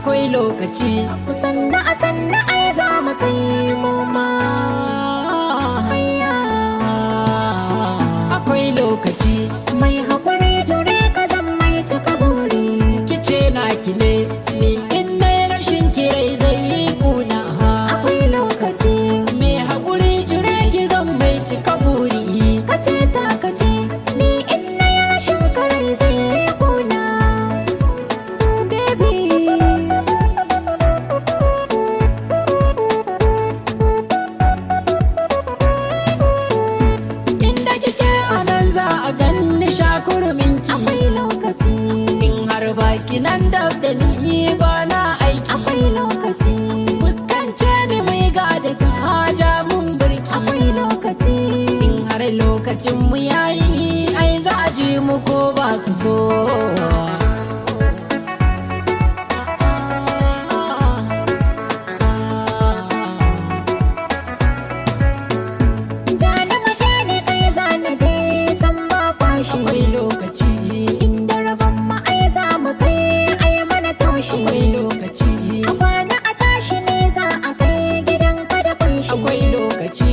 akwai lokaci. Sanna a sanna ai za mu kai mu ma. Akwai lokaci. Mai haƙuri jure ka zan mai cika buri. Kice na kile ni in nai rashin kirai zai yi kuna. Akwai lokaci. Mai haƙuri jure ki zan mai cika buri. Kace ta kace ni in nai rashin karai zai yi kuna. Baby Inda kike anan za a ganni shakurminki. akwai lokaci. In har baki nan dab da ni ba na aiki. Akwai lokaci. Fuskance ni mai gada ki haja mun birki. Akwai lokaci. In har lokacin mu yayi ai za a ji mu ko ba su so. Jani mace ne kai zanabi san ba fashi. Akwai lokaci. Inda rabon ma ai za mu kai ai mana toshi. Akwai lokaci. A kwana a tashi ne za a kai gidan ka da kunshi. Akwai lokaci.